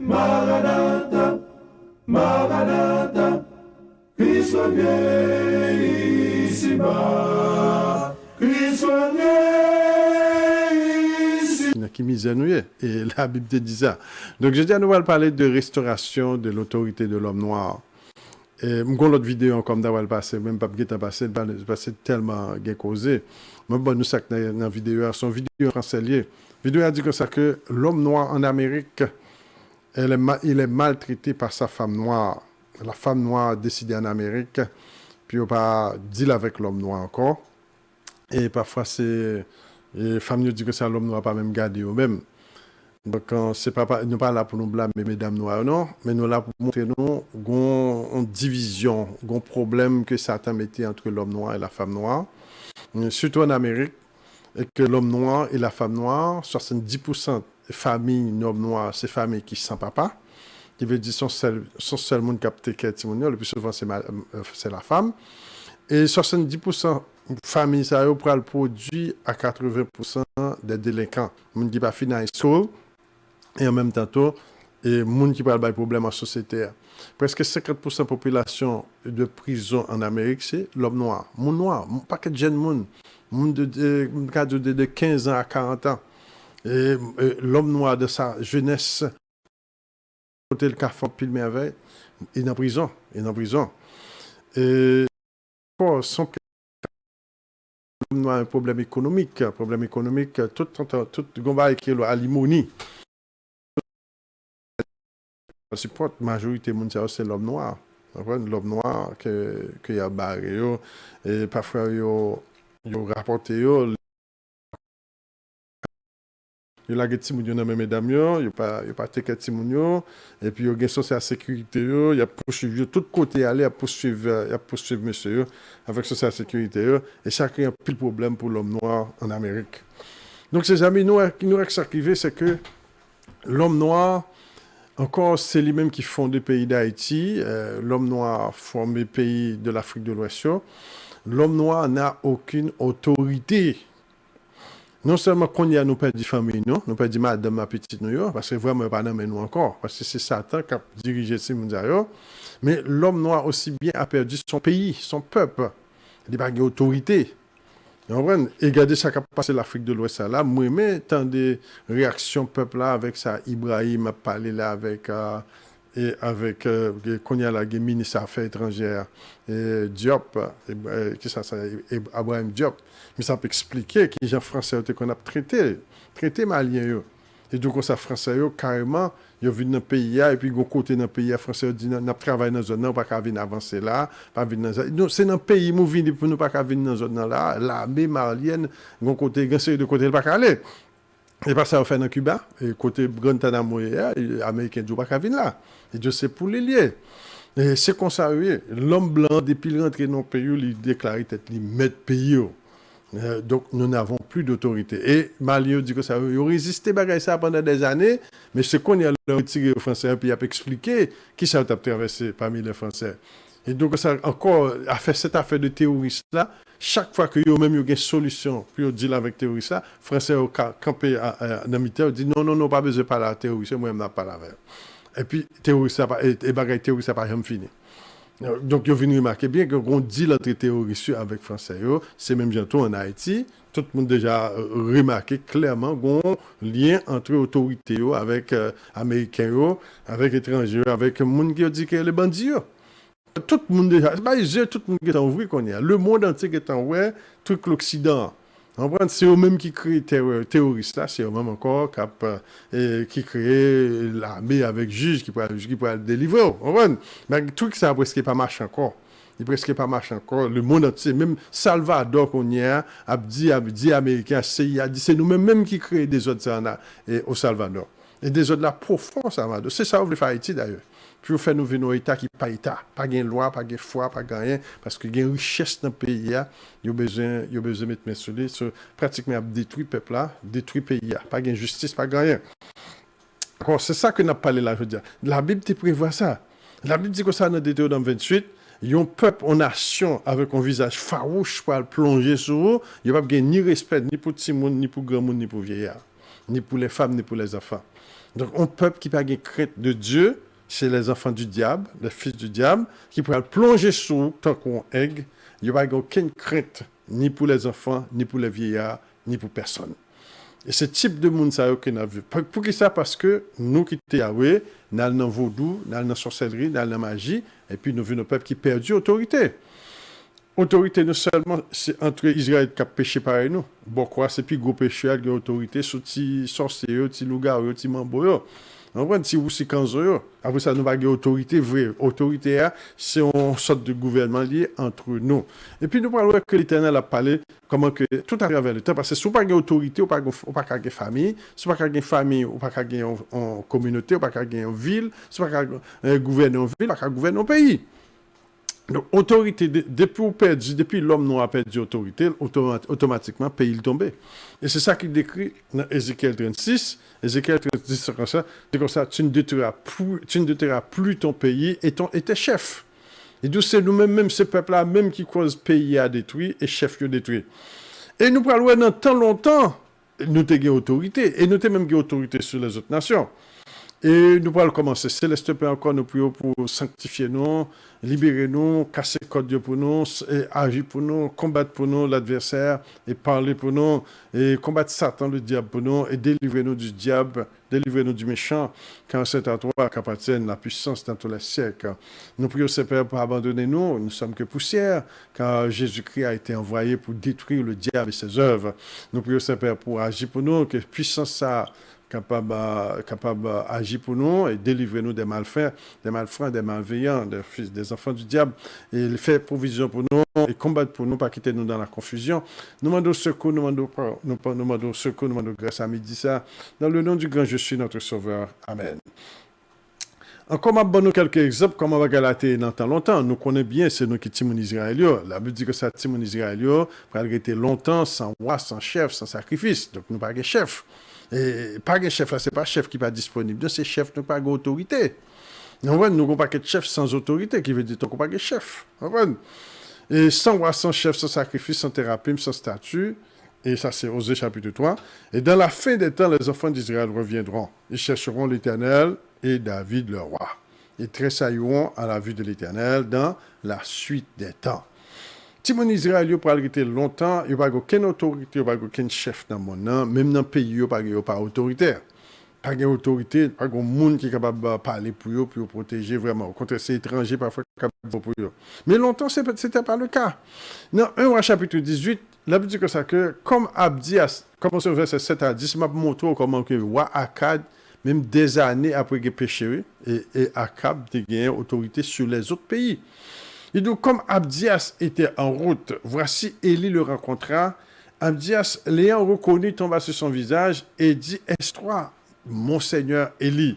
Maranatha, Maranatha, Christ revient ici-bas, Christ revient ici. Qui misère nous est. Et la Bible te dit ça. Donc, je dis à nous, on va parler de restauration de l'autorité de l'homme noir. Et m'gon l'autre vidéo comme d'avoir passé, même pas bien passé, passé tellement bien causé. Mais bon, nous ça que dans vidéo, son vidéo en français lié. Vidéo a dit comme ça que l'homme noir en Amérique, il est maltraité par sa femme noire. La femme noire a décidé en Amérique, puis on pas deal avec l'homme noir encore. Et parfois c'est les femmes nous disent que ça l'homme noir pas même garder eux-mêmes. Donc, c'est pas, nous pas là pour nous blâmer, mesdames noires, non, mais nous là pour montrer nous une division, un problème que Satan mettait entre l'homme noir et la femme noire, surtout en Amérique, et que l'homme noir et la femme noire, 70% des familles l'homme noir, c'est familles qui sont sans papa, qui veut dire son seul monde qui a peut-être le plus souvent c'est la femme, et 70% famille ça pour le produit à 80% des délinquants, monde qui pas fini high school. Et en même temps, et monde qui parle de problème en société. Presque 50% de la population de prison en Amérique, c'est l'homme noir. Monde noir, pas que de jeunes monde. Monde de 15 ans à 40 ans. Et l'homme noir de sa jeunesse, côté le café pile merveille, il est en prison. Il est en prison. Et son l'homme noir a un problème économique. Tout combat qui est à l'imonie. La support majorité mondiale c'est l'homme noir. L'homme noir que y a barré et parfois yo rapporté yo la geti moun yo nan même mesdames yo pas teke ti moun yo et puis yo gen social sécurité yo y a poursuivre tout côté aller à poursuivre monsieur yo avec social sécurité yo et ça crée un pile problème pour l'homme noir en Amérique. Donc ces amis nous qui arrivé c'est que l'homme noir encore, c'est lui-même qui fonde le pays d'Haïti. L'homme noir forme le pays de l'Afrique de l'Ouest. L'homme noir n'a aucune autorité. Non seulement qu'on y a nous perdu famille, nous perdu madame, ma petite nous, parce que vraiment pas dans nous encore, parce que c'est Satan qui a dirigé ces mondiaux. Mais l'homme noir aussi bien a perdu son pays, son peuple. Il n'a pas d'autorité. Et regardez ça qui a passé l'Afrique de l'Ouest là. Moi, mais tant de réactions peuple là avec ça, Ibrahim a parlé là avec qu'on y a la ministre des Affaires étrangères, Diop, qui ça, Abraham Diop. Mais ça peut expliquer que les gens français qu'on a traité malien. Et donc, ça français carrément, ils viennent dans le pays et puis, côté dans le pays français, ils disent, nous travaillons dans la zone, nous pas qu'à venir avancer là, pas venir dans c'est dans le pays, nous venons pour nous pas qu'à venir dans la zone là, l'armée malienne, côté, de côté, pas qu'à aller. Et pas ça, on fait dans Cuba, et côté Guantanamo, les Américains ne pas qu'à venir là. Et Dieu sait pour les lier. Et c'est comme ça, oui, l'homme blanc, depuis qu'il rentre dans le pays, il déclare tête, il met pays. Donc, nous n'avons plus d'autorité. Et Malien dit que ça a résisté à ça pendant des années, mais ce qu'on a retiré aux Français, puis il a expliqué qui ça a traversé parmi les Français. Et donc, ça encore a fait cette affaire de terroriste-là. Chaque fois que yo même yo une solution pour deal avec terroriste là, Français ont campé dans militaire, dit non, pas besoin de parler à terroriste, moi-même n'a pas la avec. Et puis, terroriste, et bagaille terroriste, ça pas jamais fini. Donc, vous venez remarquer bien qu'on dit entre terroristes avec Français, c'est même bientôt en Haïti. Tout le monde déjà remarqué clairement qu'on lien entre autorités avec Américains, avec étrangers, avec le monde qui dit que les bandits. Tout le monde déjà, tout le monde qui est en vrai qu'on y a. Le monde entier qui est en vrai, tout l'Occident. C'est eux-mêmes qui créent terroristes là, c'est eux-mêmes encore qui créent l'armée avec juge qui pourrait le délivrer. Mais le truc ça presque pas marche encore. Il presque pas marche encore. Le monde entier, même Salvador qu'on y a dit américain, CIA dit c'est nous-mêmes qui créons des autres au Salvador. Et des autres là profonds Salvador. C'est ça on veut faire Haïti d'ailleurs. Puis on fait nous venir un État qui pas État, pas de loi, pas de foi, pas de rien, parce qu'il y a une richesse dans le pays, il y a besoin de mettre mes sur lui, pratiquement détruire le peuple là, détruire le pays, pas de justice, pas de rien. C'est ça que nous avons parlé là, je veux dire. La Bible te prévoit ça. La Bible dit que ça dans Deutéronome 28, il y a un peuple, une nation avec un visage farouche pour le plonger sur eux, il n'y a pas ni respect, ni pour petit monde, ni pour grand monde, ni pour vieillard, ni pour les femmes, ni pour les enfants. Donc, un peuple qui n'a pas de crainte de Dieu, c'est les enfants du diable, les fils du diable, qui pourraient plonger sous tant qu'on aigle. Il n'y a pas aucune crainte, ni pour les enfants, ni pour les vieillards, ni pour personne. Et ce type de monde, ça, qu'on a vu. Pour qui ça? Parce que nous qui sommes Yahweh, nous avons dans vaudou, nous avons dans sorcellerie, nous avons dans magie, et puis nous avons un peuple qui perd autorité. Autorité, non seulement, c'est entre Israël qui a péché par nous. Bon, quoi, c'est plus gros péché, qui a autorité sur les sorciers, les loups-garous, les mambots. On voit si vous c'est 15 euros. Après ça, nous avons une autorité vraie. Autorité, c'est une sorte de gouvernement lié entre nous. Et puis, nous parlons que l'Éternel a parlé comment que tout à travers le temps, parce que si vous n'avez pas d'autorité, vous n'avez pas de famille. Si vous n'avez pas de famille, vous n'avez pas de communauté, vous n'avez pas de ville. Si vous n'avez pas gouverner une ville, vous n'avez pas gouverner un pays. Donc, autorité, depuis l'homme nous a perdu autorité, automatiquement, le pays est tombé. Et c'est ça qu'il décrit dans Ézéchiel 36. Ézéchiel 36, c'est comme ça, tu ne détruiras plus ton pays et tes chefs. Et d'où c'est nous-mêmes, même ce peuple-là, même qui cause pays à détruire et chef qui détruit. Et nous parlons dans tant longtemps, nous avons autorité, et nous avons même autorité sur les autres nations. Et nous allons commencer. Céleste Père, encore nous prions pour sanctifier nous, libérer nous, casser le code pour nous, et agir pour nous, combattre pour nous l'adversaire, et parler pour nous, et combattre Satan, le diable pour nous, et délivrer nous du diable, délivrer nous du méchant, car c'est à toi qu'appartienne la puissance dans tous les siècles. Nous prions, Père, pour abandonner nous, nous sommes que poussière, car Jésus-Christ a été envoyé pour détruire le diable et ses œuvres. Nous prions, Père, pour agir pour nous, que puissance ça capable d'agir pour nous et délivrer nous des malfaits, des malveillants, des enfants du diable, et faire provision pour nous et combattre pour nous, pas quitter nous dans la confusion. Nous demandons secours, nous demandons secours, nous demandons grâce à midi ça. Dans le nom du grand, je suis notre Sauveur. Amen. Encore, je vais vous quelques exemples, comme on va galater dans tant longtemps. Nous connaissons bien, c'est nous qui sommes Israël. La Bible dit que ça timon Israël, pour rester longtemps sans roi, sans chef, sans sacrifice. Donc, nous n'avons pas de chef. Et pas de chef, là, ce n'est pas chef qui n'est pas disponible. Donc, c'est chef qui n'a pas d'autorité. Nous n'avons pas de chef sans autorité, qui veut dire qu'on n'a pas de chef. Et sans roi, sans chef, sans sacrifice, sans thérapie, sans statut. Et ça, c'est Osée chapitre 3. Et dans la fin des temps, les enfants d'Israël reviendront. Ils chercheront l'Éternel et David, le roi. Ils tressailleront à la vue de l'Éternel dans la suite des temps. Si mon Israël n'a pas rester longtemps, il n'y a pas aucune autorité, il n'y a pas aucun chef dans mon nom, même dans le pays, il n'y a pas autoritaire. Pas d'autorité, pas de monde qui est capable de parler pour eux protéger vraiment. Au contraire, c'est étranger parfois qui est capable pour eux. Mais longtemps, ce n'était pas le cas. Dans 1 roi chapitre 18, la Bible dit que ça, que comme Abdias, comme on se verset 7 à 10, m'a montré comment que roi Akkad, même des années après qu'il a péché, et Akab a gagné autorité sur les autres pays. Et donc, comme Abdias était en route, voici Élie le rencontra. Abdias, l'ayant reconnu, tomba sur son visage et dit, est-ce toi, mon Seigneur Élie?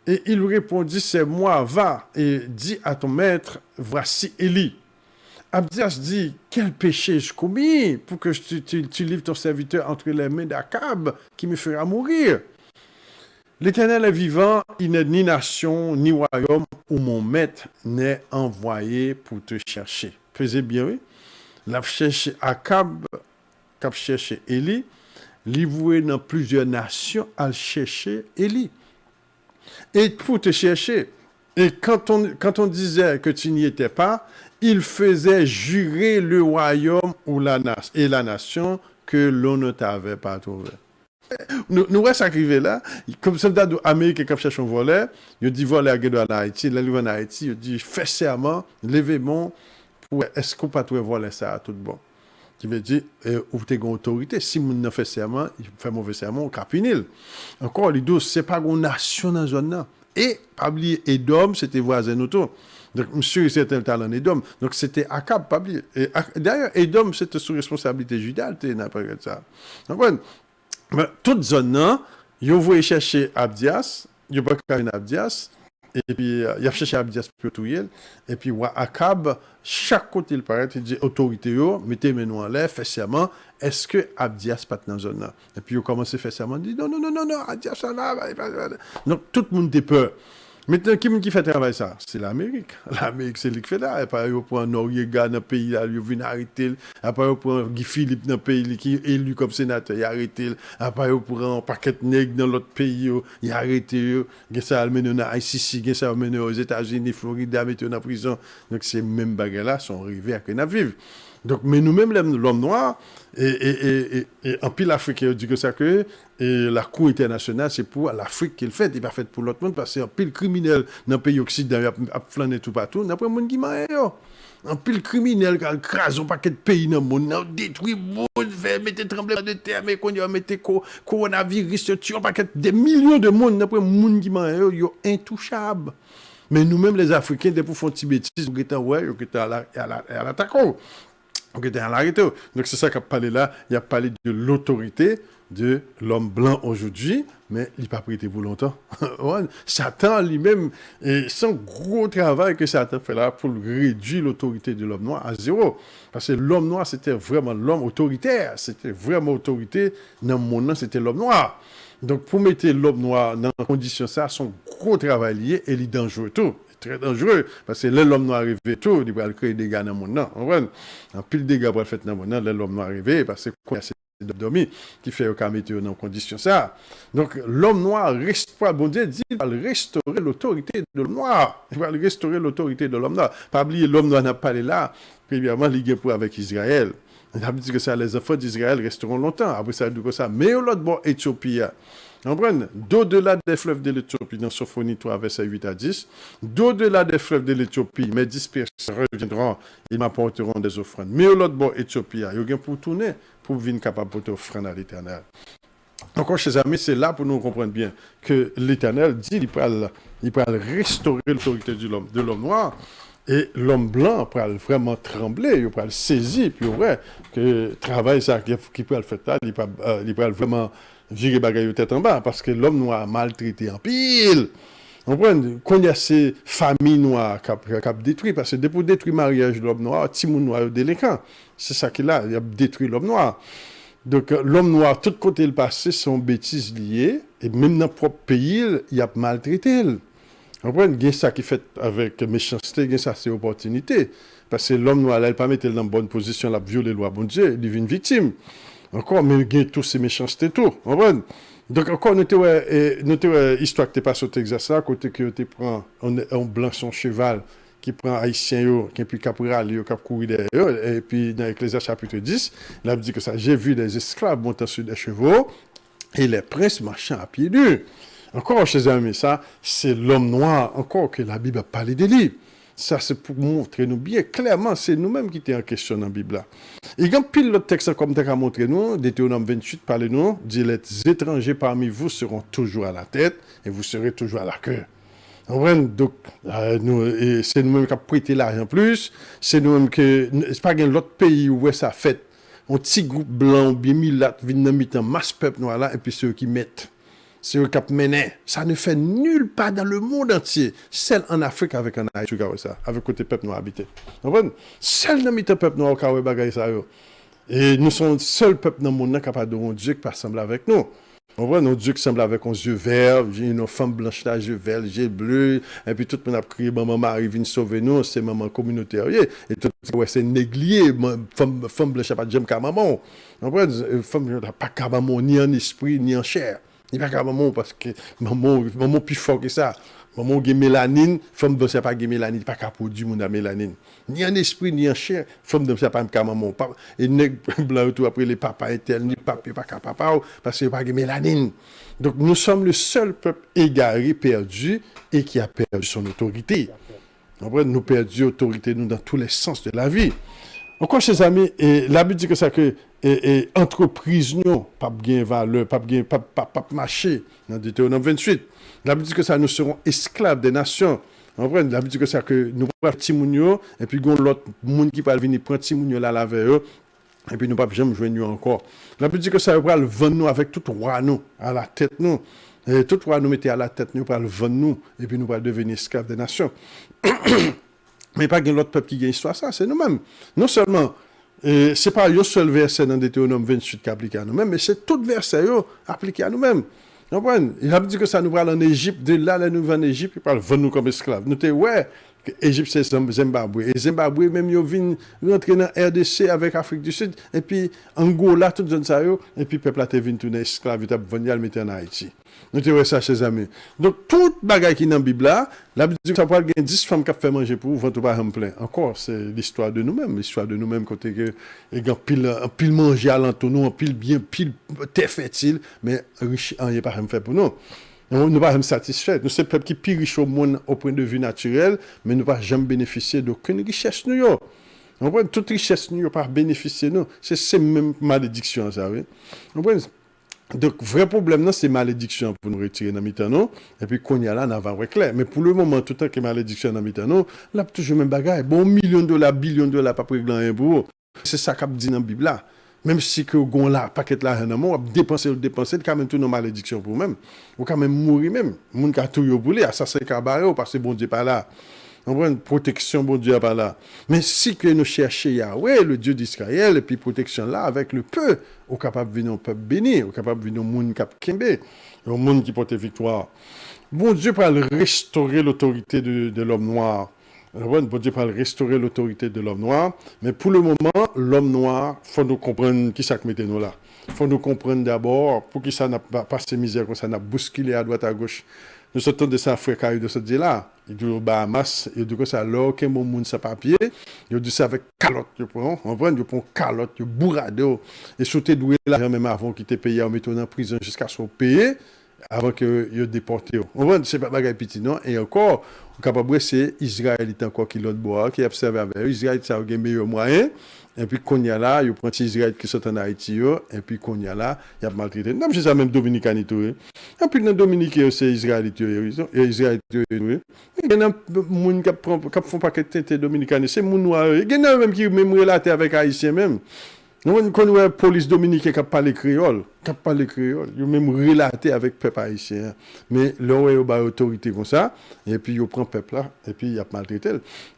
Et il lui répondit, c'est moi, va et dis à ton maître, voici Élie. Abdias dit, quel péché je commis pour que tu livres ton serviteur entre les mains d'Akab qui me fera mourir? L'Éternel est vivant, il n'est ni nation, ni royaume où mon maître n'est envoyé pour te chercher. Faisez bien, oui. La chercher Akab, cap chercher Élie, livré dans plusieurs nations à chercher Élie. Et pour te chercher, et quand on disait que tu n'y étais pas, il faisait jurer le royaume et la nation que l'on ne t'avait pas trouvé. Nous voyons ça arriver là, comme soldat américain qui cherche un volet, il dit voler à guerre en Haïti, il arrive en Haïti, il dit fais serment, levez-moi, pour est-ce qu'on peut voler ça à tout bon. Qui veut dire, ou tu as une autorité, si on ne fait serment, il fait mauvais serment, on capinile. Encore, les deux, ce n'est pas une nation dans la zone. Et, pas oublier, Edom, c'était voisin autour. Donc, monsieur, c'était le talent Edom. Donc, c'était Akab, pas oublier. D'ailleurs, Edom, c'était sous responsabilité judiciaire, n'importe ça. Donc, mais toute zone, ils vont chercher Abdias, ils vont pas Abdias, et puis ils vont chercher Abdias pour tout et puis Akab, chaque côté il paraît, il dit autorité, mettez-moi en l'air, faites serment, est-ce que Abdias pas dans la zone là? Et puis ils commencent à faire serment, ils disent non, Abdias là, donc tout le monde a peur. Maintenant, qui fait travail ça? C'est l'Amérique. L'Amérique, c'est lui qui fait là. Après, il prend Noriega dans le pays, là, il vient arrêter. Après, il prend Guy Philippe dans le pays, qui est élu comme sénateur, il arrête. Après, il prend un paquet de nègres dans l'autre pays, il arrête. Il y a ça, il mène à ICC, il y a ça, il mène aux États-Unis, Floride, il mène en prison. Donc, ces mêmes bagages-là sont arrivés à Kenavivre. Donc, mais nous-mêmes, l'homme noir, et en pile africain, dit que ça que et la Cour internationale, c'est pour l'Afrique qu'il fait, il pas fait pour l'autre monde, parce qu'un pile criminel dans le pays occidental, il a flâné tout partout, n'a pas monde qui m'a un pile criminel qui a crasé un paquet de pays dans le monde, a détruit le monde, fait mettre tremblement de terre, mais qu'on a mettre coronavirus, tué un paquet des millions de monde, n'a pas monde qui m'a intouchable. Mais nous-mêmes, les Africains, dès pour faire une petite bêtise, nous étions à l'attaque. Donc c'est ça qu'a parlé là. Il a parlé de l'autorité de l'homme blanc aujourd'hui, mais il n'a pas prêté pour longtemps. Satan lui-même, et son gros travail que Satan fait là pour réduire l'autorité de l'homme noir à zéro. Parce que l'homme noir, c'était vraiment l'homme autoritaire. C'était vraiment autorité. Dans mon nom, c'était l'homme noir. Donc pour mettre l'homme noir dans la condition ça, son gros travail lié et il est dangereux tout. Très dangereux, parce que l'homme noir arrive tout, il va créer des dégâts dans mon nom. En pile de dégâts pour le faire dans mon nom, l'homme noir arrive, parce que c'est dormi qui fait au cas mettre dans condition ça. Donc l'homme noir restaure, bon Dieu dit, il va restaurer l'autorité de l'homme noir. Il va restaurer l'autorité de l'homme noir. Pas oublier, l'homme noir n'a pas là, premièrement, lié pour avec Israël. Il a dit que ça, les enfants d'Israël resteront longtemps. Après ça, il dit que ça. Mais l'autre bord, Éthiopie, d'au-delà des fleuves de l'Éthiopie, dans Sophonie 3, verset 8 à 10, d'au-delà des fleuves de l'Éthiopie, mes dispersés reviendront, ils m'apporteront des offrandes. Mais l'autre bord, Éthiopie, il y a pour tourner, pour venir capable de porter offrande à l'Éternel. Encore, chers amis, c'est là pour nous comprendre bien que l'Éternel dit qu'il peut restaurer l'autorité de l'homme noir. Et l'homme blanc peut vraiment trembler, il peut le saisir, puis ouais, que travail ça qui peut le faire là, il peut vraiment virer bagaille de tête en bas, parce que l'homme noir maltraité en pile. On prend qu'on y a ces familles noires qui ont détruit, parce que pour détruire le mariage de l'homme noir, petit monde noir délinquant. C'est ça qu'il a détruit l'homme noir. Donc l'homme noir, tout côté le passé, sont bêtises liées, et même dans le propre pays, il a maltraité. On prend ça qui fait avec méchanceté, ça c'est opportunité. Parce que l'homme noir, il ne pas mettre dans une bonne position, il a violé la loi, bon Dieu, il devient une victime. Encore, mais il y a tous ces méchancetés, tout. On prend. Donc encore, notre histoire que tu passes au Texas, à côté que tu prends un blanc son cheval, qui prend haïtien, qui puis caporal, qui courir derrière, et puis dans Ecclésiaste chapitre 10, il a dit que ça, j'ai vu des esclaves montant sur des chevaux, et les princes marchant à pieds nus. Encore, chers amis, ça, c'est l'homme noir, encore que la Bible a parlé de lui. Ça, c'est pour montrer nous bien clairement, c'est nous-mêmes qui étions en question dans la Bible. Là. Et quand pile l'autre texte, comme tu as montré nous, Deutéronome 28, parlez-nous, dit les étrangers parmi vous seront toujours à la tête et vous serez toujours à la queue. Donc, c'est nous-mêmes qui avons prêté l'argent plus, c'est nous-mêmes que, c'est pas l'autre pays où ça fait, un petit groupe blanc, bien milat, viennent mettre un masse peuple noir là, et puis ceux qui mettent. C'est eux qui mènent. Ça ne fait nulle part dans le monde entier. Celle en Afrique avec un Haïti, ça, avec côté peuple noir habité. Vous comprenez? Celle dans le peuple noir qui a bagay ça. Et nous sommes le seul peuple dans le monde capable de un Dieu qui pas semble avec nous. On voit nos dieux qui semblent avec un yeux verts, une femme blanche là, yeux verts, yeux bleus, et puis tout le monde a crié, maman Marie, viens sauver nous, c'est maman communautaire. Et tout le monde, c'est négligé, femme blanche n'a pas de j'aime qu'à maman. On voit, femme n'a pas qu'à maman, ni en esprit, ni en chair. Il n'y a pas qu'à maman parce que maman plus fort que ça. Maman a mélanine, femme ne sait pas que mélanine, il n'y a pas qu'à produire mon mélanine. Ni en esprit, ni en chair, femme ne sait pas qu'à maman. Et les blancs tout après les papas éternes, ni papa, pas qu'à papa, parce qu'il n'y a pas de mélanine. Donc nous sommes le seul peuple égaré, perdu, et qui a perdu son autorité. Nous perdu l'autorité nous dans tous les sens de la vie. Encore, chers amis, la Bible dit que ça que entreprise nous, pas bien valeur, pas marché, dans Deutéronome 28. La Bible dit que ça nous serons esclaves des nations. La Bible dit que ça que nous prenons Timounio, et puis l'autre monde qui va venir prendre Timounio là avec eux, et puis nous ne pouvons jamais jouer nous encore. La Bible dit que ça va le vendre nous avec tout roi nous, à la tête nous. Et tout roi nous mettait à la tête nous, pour le vendre nous, et puis nous allons devenir esclaves des nations. Mais pas l'autre peuple qui gagne l'histoire, ça, c'est nous-mêmes. Non seulement, ce n'est pas un seul verset dans Deutéronome 28 qui applique à nous-mêmes, mais c'est tout verset appliqué à nous-mêmes. Vous comprenez? Il a dit que ça nous va en Égypte, de là, nous va en Égypte, il parle vendre nous comme esclaves. Nous te ouais, Égypte c'est Zimbabwe. Et Zimbabwe, même, ils viennent rentrer dans RDC avec Afrique du Sud, et puis Angola, tout zone ça, et puis peuple a été venu tourner esclave, il a venu le mettre en Haïti. Nous te ouais ça, chers amis. Donc, toute bagaille qui est dans la Bible là, la Bible dit que ça peut gagner 10 femmes qui ont fait manger pour vous, vont pas en plein. Encore, c'est l'histoire de nous-mêmes, côté que, il y a un pile manger à l'entour nous, un pile bien, pile terre fertile, mais riche, il n'y a pas rien fait pour nous. Nous ne sommes pas satisfaits. Nous sommes peuple qui est plus riche au monde au point de vue naturel, mais nous ne pouvons jamais bénéficier d'aucune richesse. Nous, toute richesse, nous ne pouvons pas bénéficier. C'est même malédiction, ça. Oui? Donc, le vrai problème, c'est malédiction pour nous retirer dans le temps. Et puis, qu'on y a là, on va clair. Mais pour le moment, tout le temps que malédiction dans le temps, là, toujours même bagaille. Bon, $1 billion, $1 billion, pas près rien pour vous. C'est ça qu'a dit dans la Bible là. Même si que vous avez un paquet de l'argent, vous dépensez, quand même tout nos malédictions pour vous-même. Vous quand même mourir même. Vous avez tout brûlé, assassin cabaret, parce que bon Dieu pas là. On voit une protection, bon Dieu pas là. Mais si que nous cherchons Yahweh, le Dieu d'Israël, et puis protection là, avec le peu, vous êtes capable de venir un peuple béni, vous êtes capable de venir un monde qui kembe, un monde qui porte victoire. Bon Dieu peut restaurer l'autorité de l'homme noir. Bon Dieu peut restaurer l'autorité de l'homme noir, mais pour le moment, l'homme noir, il faut nous comprendre qui ça mettez nous là. Il faut nous comprendre d'abord pour qui ça n'a pas passé misère, comme ça n'a bousculé à droite à gauche. Nous sortons de ça, frère Caillou, de ce dit-là. Il dit au Bahamas, il dit que ça, là, aucun monde sans papier. Il dit ça avec calotte, on prend calotte, il bourrade. Et sauter doué là, même avant qu'il t'ait payé en mettant en prison jusqu'à son payé, avant que il déporté. On voit, c'est pas bagaille petit, non? Et encore, capable c'est Israël encore qui l'autre bois, qui observe avec Israël, ça a un meilleur moyen. Et puis, qu'on y a là, il prend Israël qui sont en Haïti, et puis qu'on y a là, il y a maltraité. Non, c'est ça même Dominicain et tout. Et puis, dans Dominique, c'est Israël et Israël. Il y a des gens qui font pas que t'es Dominicain, c'est mon noir. Il y a même qui même relaté avec Haïtien même. Nous connaissons la police dominicaine qui parle créole, ils même relaté avec le peuple haïtien. Mais là, il y a une autorité comme ça, et puis il prend le peuple là, et puis il a maltraité.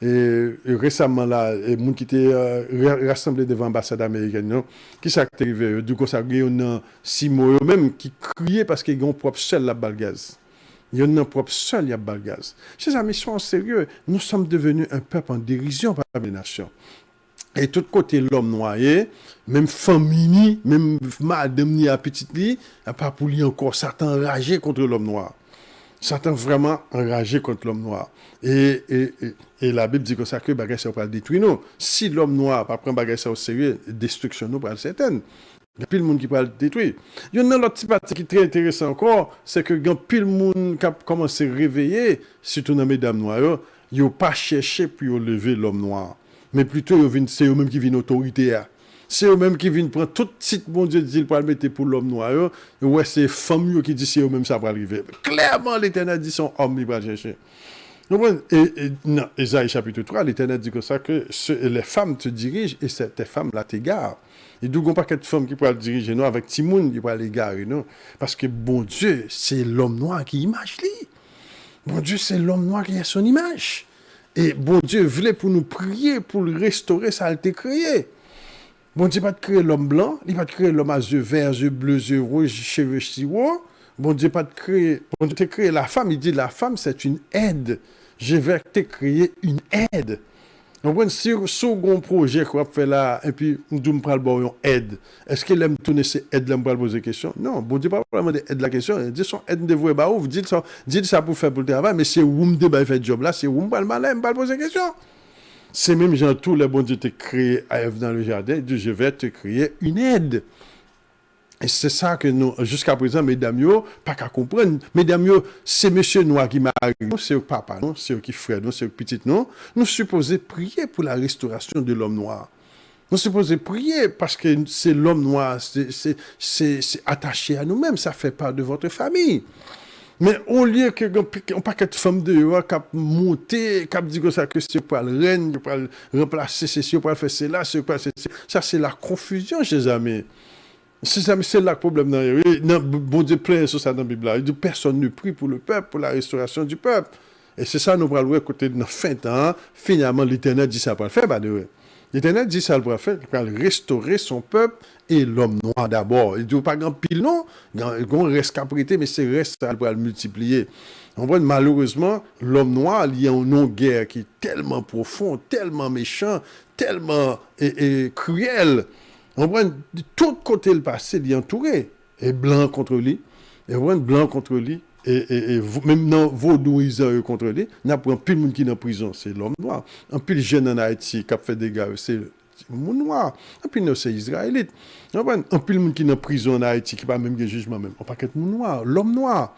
Et récemment, là, les gens qui étaient rassemblés devant l'ambassade américaine, qui s'est arrivé, du coup, ça a eu 6 mois eux-mêmes qui criaient parce qu'ils ont propre seul la balle gaz. Il y a un propre seul, il y a balle gaz. Chers amis, soyons sérieux, nous sommes devenus un peuple en dérision par les nations. Et tout côté l'homme noyé, même famille, même madame ni à petite lit, pas pour lui encore Satan enragé contre l'homme noir. Satan vraiment enragé contre l'homme noir. Et la Bible dit que ça que bagage ça va détruire nous. Si l'homme noir pas prendre bagage ça au sérieux, destruction nous va certaine. Il y a plus de monde qui va le détruire. Il y a une autre petite partie qui est très intéressant encore, c'est que il y a plus de monde qui a commencé à réveiller, surtout dans mesdames noires, ils n'ont pas cherché pour lever l'homme noir. Mais plutôt, c'est eux-mêmes qui viennent autorité. C'est eux-mêmes qui viennent prendre tout titre, bon Dieu, dit pour le mettre pour l'homme noir. Et ouais, c'est les femmes qui disent c'est eux-mêmes ça va arriver. Clairement, l'Éternel dit son homme, il va chercher. Et dans Ésaïe chapitre 3, l'Éternel dit que ça, que les femmes te dirigent et ces femmes-là t'égarent. Et d'où il n'y a pas de femmes qui pourraient diriger, non, avec Timoun, qui pourraient l'égarer, non. Parce que bon Dieu, c'est l'homme noir qui image lui. Bon Dieu, c'est l'homme noir qui a son image. Et bon Dieu voulait pour nous prier, pour le restaurer, ça a été créé. Bon Dieu pas de créer l'homme blanc, il pas de créer l'homme à yeux verts, yeux bleus, yeux rouges, cheveux chinois. Bon Dieu pas de créer, bon Dieu t'a créé la femme, il dit la femme c'est une aide. Je vais te créer une aide. Donc, si un projet qu'on fait là, et puis on me parle de aide, est-ce qu'il aime tourner ces aides là, me poser des questions? Non, bon Dieu pas vraiment aide la question, il dit son aide de vous et bah vous dites ça pour faire pour le travail, mais c'est où me débat fait job là, c'est où me parle malin, me poser des questions. C'est même genre tout le bon Dieu t'a créé à Ève dans le jardin, il dit je vais te créer une aide. Et c'est ça que nous, jusqu'à présent, mesdames, yo, pas qu'à comprendre. Mesdames, yo, c'est monsieur noir qui marie, c'est le papa, non, c'est eux qui frère, non, c'est le petit, non. Nous supposons prier pour la restauration de l'homme noir. Nous supposons prier parce que c'est l'homme noir, c'est attaché à nous-mêmes, ça fait part de votre famille. Mais au lieu que on paquet de femmes de qui monter, qui dit que ça que c'est pour le reine, pour remplacer ceci, pour faire cela, ça c'est la confusion, chers amis. C'est là le problème. Bon Dieu plein sur ça dans la Bible. Il dit personne ne prie pour le peuple, pour la restauration du peuple. Et c'est ça nous allons voir côté de notre fin temps. Finalement, l'Éternel dit ça pas le faire. L'Éternel dit ça, le prophète, il va restaurer son peuple et l'homme noir d'abord. Il dit pas grand pile, non, il reste qu'à prêter, mais c'est reste, ça va le multiplier. On voit malheureusement, l'homme noir, il y a une non-guerre qui est tellement profond, tellement méchant, tellement cruel. On voit de tout côté le passé, il est entouré. Et blanc contre lui, et on voit blanc contre lui, et même dans vaudouisant contre lui, il y a un pile de monde qui est en prison, c'est l'homme noir. Un pile jeune en Haïti qui a fait des gars, c'est le monde noir. Un pile c'est israélite. Un pile de monde qui est en prison en Haïti qui n'a pas même de jugement même. On ne pas qu'être monde noir, l'homme noir.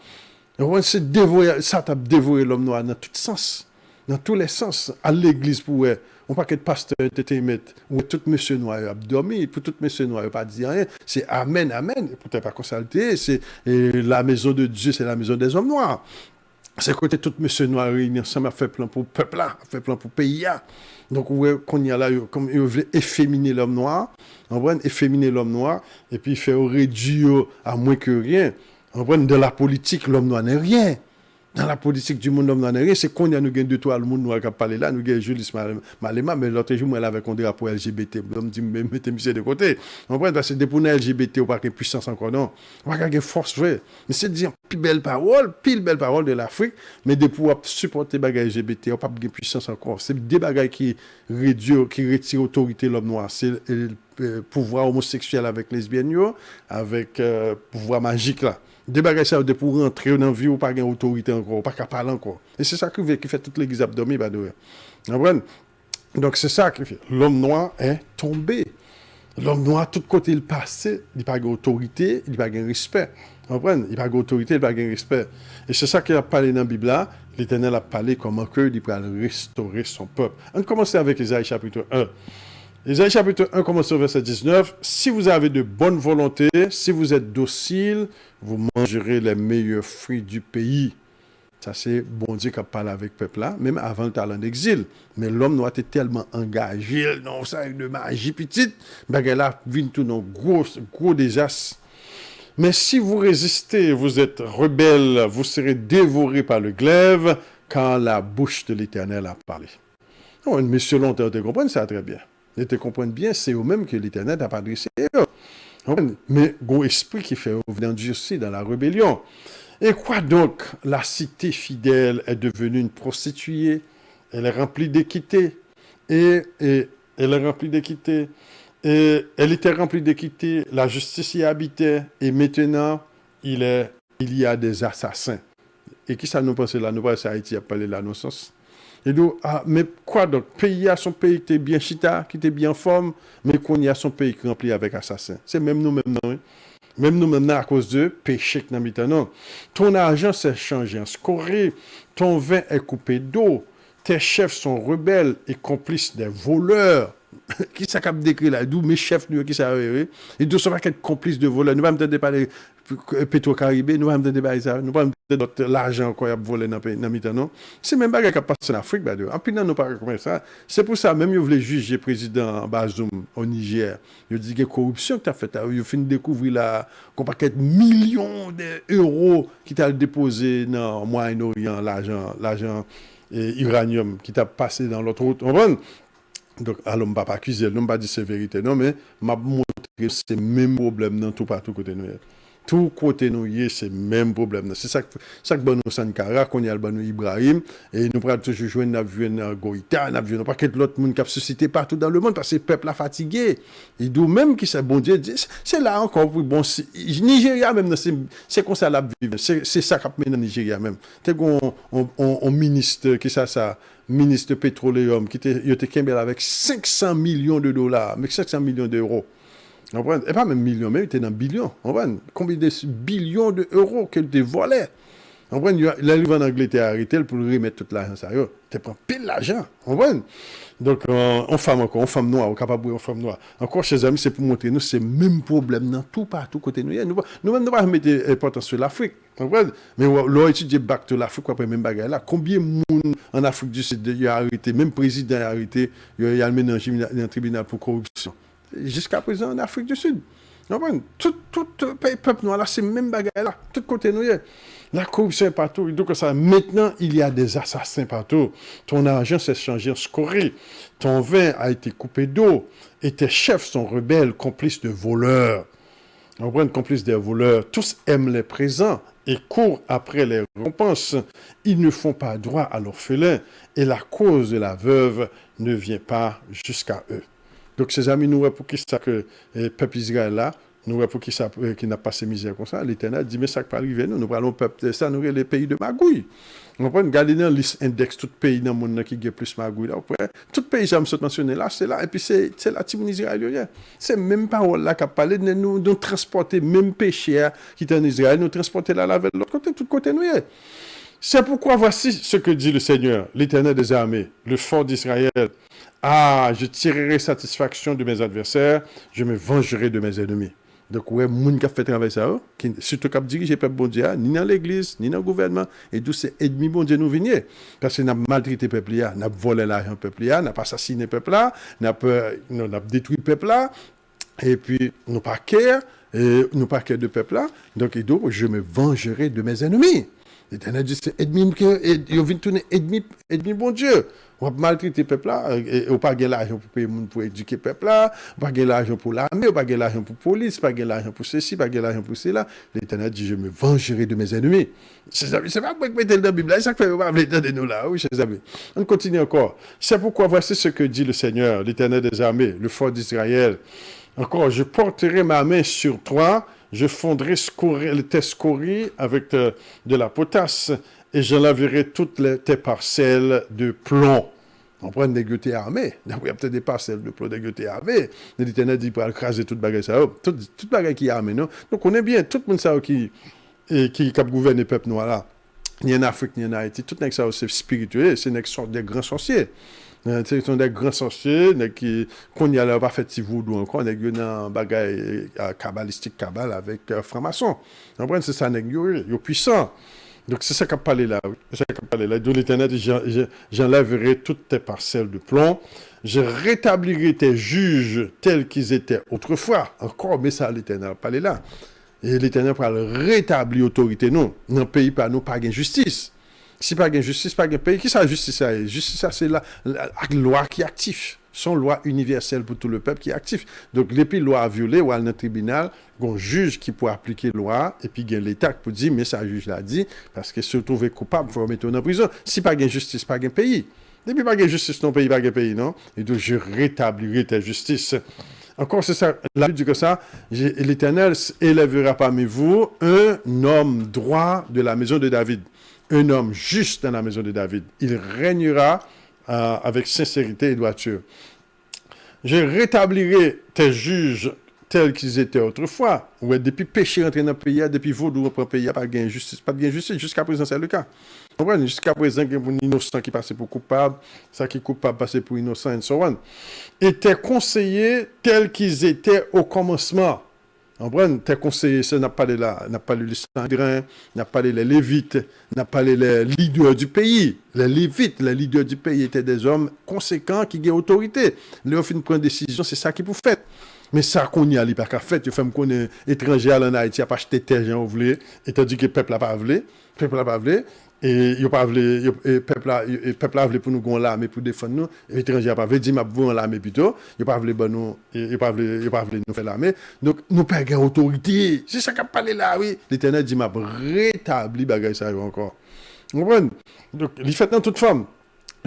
C'est dévorer, ça t'a dévoré l'homme noir dans tous sens, dans tous les sens. À l'église pour on pas qu'être pasteur t'était mettre ou tout monsieur noir a dormi, pour tout monsieur noir a pas dit rien, c'est amen amen, peut-être pas consulter, c'est la maison de Dieu, c'est la maison des hommes noirs. C'est côté tout monsieur noir réuni ensemble a fait plan pour peuple là, a fait plan pour pays là. Donc qu'on y a là comme il veut efféminer l'homme noir, on voit efféminer l'homme noir et puis faire réduire à moins que rien. On voit dans la politique l'homme noir n'est rien. Dans la politique du monde, l'homme noir n'est rien. C'est qu'on y a nous gagne de toi le monde noir qui a parlé là, nous gagne Julius Malema, mais l'autre jour moi elle avait un drapeau LGBT, l'homme dit mettez monsieur de côté. On voit parce que pour LGBT ou pas de puissance encore non. On va gagner force vrai. Mais c'est dire pile belle parole de l'Afrique, mais de pouvoir supporter bagage LGBT, on pas de puissance encore. C'est des bagages qui réduisent, qui retirent autorité l'homme noir. C'est le pouvoir homosexuel avec lesbiennes, avec pouvoir magique là. Des bagages ça pour rentrer dans la vie ou pas gain autorité encore, pas capable parler encore. Et c'est ça qui fait toute l'église abdomen bah de. Donc c'est ça qui fait. L'homme noir est tombé. L'homme noir tout côté il passé, il pas gain autorité, il pas gain respect. Comprenez? Il pas gain autorité, il pas gain respect. Et c'est ça qu'il a parlé dans la Bible là. L'Éternel a parlé comment que il va restaurer son peuple. On commence avec Isaïe chapitre 1. Isaïe chapitre 1 commence au verset 19. Si vous avez de bonne volonté, si vous êtes docile, vous mangerez les meilleurs fruits du pays. Ça, c'est bon Dieu qui a parlé avec le peuple là, même avant le talent d'exil. Mais l'homme noir était tellement engagé dans ça, avec de magie petite, ben là, vient tout dans gros désastre. Mais si vous résistez, vous êtes rebelles, vous serez dévorés par le glaive, car la bouche de l'Éternel a parlé. Oh, mais selon tu comprends ça très bien. Et te comprennent bien, c'est eux-mêmes que l'Éternel a adressé. Mais bon esprit qui fait endurcir dans la rébellion. Et quoi donc? La cité fidèle est devenue une prostituée. Elle est remplie d'équité. Et elle est remplie d'équité. Et elle était remplie d'équité. La justice y habitait. Et maintenant, il y a des assassins. Et qui ça nous pense là? Nous pensons à Haïti a parlé de la innocence. Et donc, mais quoi donc? Pays a son pays qui était bien chita, qui était bien en forme, mais qu'on y a son pays qui rempli avec assassins. C'est même nous maintenant. Hein? Même nous maintenant à cause de péché que nous habitons. Non. Ton argent s'est changé en scoré, ton vin est coupé d'eau, tes chefs sont rebelles et complices des voleurs. Qui ça cap décrit là? D'où mes chefs nous qui ça et d'où sont pas être complices de voleurs. Nous pas me parler Petro-Caribé, nous pas me parler ça, nous pas me l'argent qu'on a volé dans le non. C'est même pas qui passe en Afrique bah en puis nous pas comme ça. C'est pour ça même ils voulaient juger le président Bazoum au Niger. Ils dit que corruption que tu as fait, ils fin découvrir là qu'on paquet millions d'euros qui t'a déposé dans Moyen-Orient l'argent uranium qui t'a passé dans l'autre route. Donc, alors, je ne vais pas accuser, je ne vais pas dire c'est vérité, non, mais je vais montrer que c'est le même problème dans tout partout côté nous. Tout côté nous, c'est le même problème. C'est ça que nous Sankara, qu'on y a le Ibrahim, et nous prenons toujours jouer dans Goïta, nous avons pas que l'autre monde qui a suscité partout dans le monde, parce que le peuple a fatigué. Et d'où même qui c'est bon Dieu, c'est là encore, bon, Nigeria même, c'est comme ça la vie, c'est ça qui a mené dans Nigeria même. C'est qu'on ministre, qui ça, ministre pétroléum, qui était avec 500 millions de dollars, avec 500 millions d'euros. Et pas même millions, mais il était dans billions. Combien de billions d'euros qu'il te volait. Il arrive en Angleterre, arrêté pour remettre toute l'argent. Il prend pile l'argent. Donc, on femme noire, on est capable de femme noire. Encore, chers amis, c'est pour montrer nous, c'est le même problème dans tout partout côté nous. Nous-mêmes, nous ne mettre l'importance sur l'Afrique. Mais l'on étudie back to l'Afrique, après même bagaille là. Combien de monde en Afrique du Sud il a arrêté, même président a arrêté, il a amené dans un tribunal pour corruption. Jusqu'à présent en Afrique du Sud. Tout peuple noir là, c'est même bagaille là. Tout côté nous, la corruption est partout. Donc, ça, maintenant, il y a des assassins partout. Ton argent s'est changé en scorie. Ton vin a été coupé d'eau. Et tes chefs sont rebelles, complices de voleurs. On prend complices des voleurs. Tous aiment les présents et courent après les récompenses. Ils ne font pas droit à l'orphelin. Et la cause de la veuve ne vient pas jusqu'à eux. Donc, ces amis, nous, pour qui ça que le peuple Israël là, nous, pour qui ça qui n'a pas ces misères comme ça, l'Éternel dit, mais ça ne peut pas arriver, nous allons peuple ça, nous, les pays de magouille. On prend, regardez dans liste index, tout pays dans le monde qui a plus magouille là, après, tout pays, j'ai mentionné là, c'est là, et puis c'est la team israélienne. C'est même parole là qui a parlé de nous transporter, même péché qui est en Israël, nous transporter là vers l'autre côté, tout côté nous. C'est pourquoi voici ce que dit le Seigneur, l'Éternel des armées, le fort d'Israël. Ah, je tirerai satisfaction de mes adversaires, je me vengerai de mes ennemis. Donc, ouais, moun qui a fait travail ça, surtout qui a dirigé le peuple bon Dieu, ni dans l'église, ni dans le gouvernement, et tous ces ennemis bon Dieu nous viennent. Parce que nous avons maltraité le peuple, nous avons volé l'argent du peuple, nous avons assassiné le peuple, nous avons détruit le peuple, et puis nous pas care de peuple. Donc, je me vengerai de mes ennemis. L'Éternel dit, c'est ennemi ils viennent tourner ennemi bon Dieu. On va maltraiter le peuple là, on n'a pas l'argent pour payer pour éduquer le peuple là, on n'a pas l'argent pour l'armée, on n'a pas l'argent pour la police, on n'a pas l'argent pour ceci, on n'a pas l'argent pour cela. L'Éternel dit, je me vengerai de mes ennemis. Chers amis, c'est pas pour mettre dans la Bible, c'est ça que fait de nous là, oui, chers amis. On continue encore. C'est pourquoi voici ce que dit le Seigneur, l'Éternel des armées, le fort d'Israël. Encore, je porterai ma main sur toi, je fondrai tes scories avec de la potasse et je laverai toutes tes parcelles de plomb. On prend des guetés armés. Il y a peut-être des parcelles de plomb, des guetés armés. L'Éternel dit pour écraser toute bagaille ça. Toute bagaille qui est armée, non? Donc on est bien, tout le monde ça qui gouverne le peuple noir là. Ni en Afrique, ni en Haïti. Tout le monde ça c'est spirituel, c'est des grands sorciers. Ce sont des grands sorciers qu'on y a pas fait si voodoo encore, on est dans bagaille kabbalistique kabbal avec franc-maçon. C'est ça, ils sont puissants. Donc c'est ça qu'a parlé là. C'est ça qu'a parlé là. D'où l'Éternel dit, j'enlèverai toutes tes parcelles de plomb, je rétablirai tes juges tels qu'ils étaient autrefois. Encore, mais ça l'Éternel a parlé là. Et l'Éternel va rétablir l'autorité nous. Dans le pays, pas nous, pas de justice. Si pas de justice, pas de pays, qui ça justice? Justice, c'est la loi qui est active. Son loi universelle pour tout le peuple qui est actif. Donc, les pays loi à violer, ou à un tribunal, un juge qui peut appliquer la loi, et puis il y a l'État qui peut dire, mais ça, juge l'a dit, parce que se trouver coupable, il faut mettre en prison. Si pas de justice, pas de pays. Depuis pas de justice, non pays, pas de pays, non? Et donc, je rétablirai ta justice. Encore, c'est ça, la Bible dit que ça, l'Éternel élèvera parmi vous un homme droit de la maison de David. Un homme juste dans la maison de David. Il régnera avec sincérité et droiture. Je rétablirai tes juges tels qu'ils étaient autrefois. Ouais, depuis péché rentré dans le pays, depuis vaudou dans le pays, il n'y a pas de justice. Pas de justice, jusqu'à présent, c'est le cas. Jusqu'à présent, il y a un innocent qui passe pour coupable, ça qui est coupable passe pour innocent, et so on. Et tes conseillers tels qu'ils étaient au commencement. Tes conseillers, ça n'a pas les Sandrins, n'a pas les Lévites, n'a pas les leaders du pays. Les Lévites, les leaders du pays étaient des hommes conséquents qui ont autorité. Leur fin de prendre décision, c'est ça qui vous fait. Mais ça qu'on y a, il n'y a pas qu'à faire. Tu fais qu'on est étranger à Haïti, il n'y a pas acheté terre, gens voulu, et tu as dit que le peuple n'a pas voulu. Le peuple n'a pas voulu. Et il pas voulu, le peuple a voulu pour nous gon l'armée pour défendre nous, et l'étranger n'a pas voulu dire m'a voulu l'armée plutôt, il pas voulu nous, il pas voulu nous faire l'armée. Donc nous perdons autorité. C'est ça qu'a parlé là, oui. L'Éternel dit m'a rétabli bagaille ça encore. Vous comprenez? Donc il fait dans toute forme.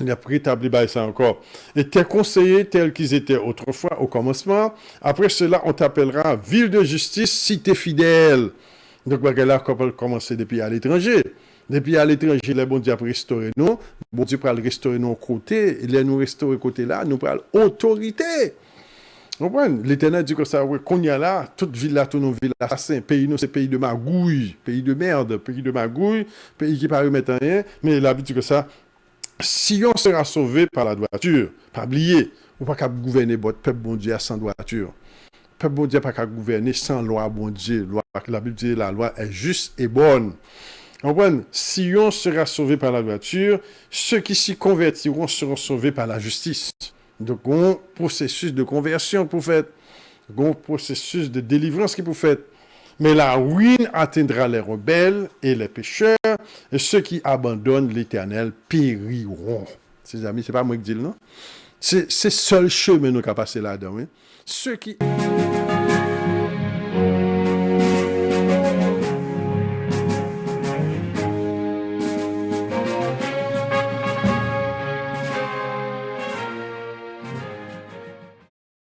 Il a rétabli ça encore. Et tes conseillers tels qu'ils étaient autrefois au commencement, après cela on t'appellera ville de justice, cité fidèle. Donc bagaille là on peut commencer depuis à l'étranger. Depuis à l'étranger, le bon Dieu a restauré nous. Le bon Dieu va restaurer nos côtés. Il a nous restaurer côté là, nous prenons autorité. Vous comprenez? L'Éternel dit que ça, qu'on y a là, toute ville là, toute nos villes là, c'est un pays, nous, c'est pays de magouille, pays de merde, pays de magouille, pays qui ne peut remettre rien. Mais la Bible dit que ça, Sion sera sauvé par la droiture. Pas oublier, on ne peut pas gouverner votre peuple bon Dieu sans droiture. Le peuple bon Dieu n'a pas qu'à gouverner sans loi bon Dieu. La Bible dit que la loi est juste et bonne. Sion sera sauvé par la droiture, ceux qui s'y convertiront seront sauvés par la justice. Donc, un processus de conversion pour faire. un processus de délivrance qui vous fait. Mais la ruine atteindra les rebelles et les pécheurs, et ceux qui abandonnent l'Éternel périront. Ses amis, c'est pas moi qui dis le nom. C'est seul chemin nous qui a passé là-dedans. Hein? Ceux qui...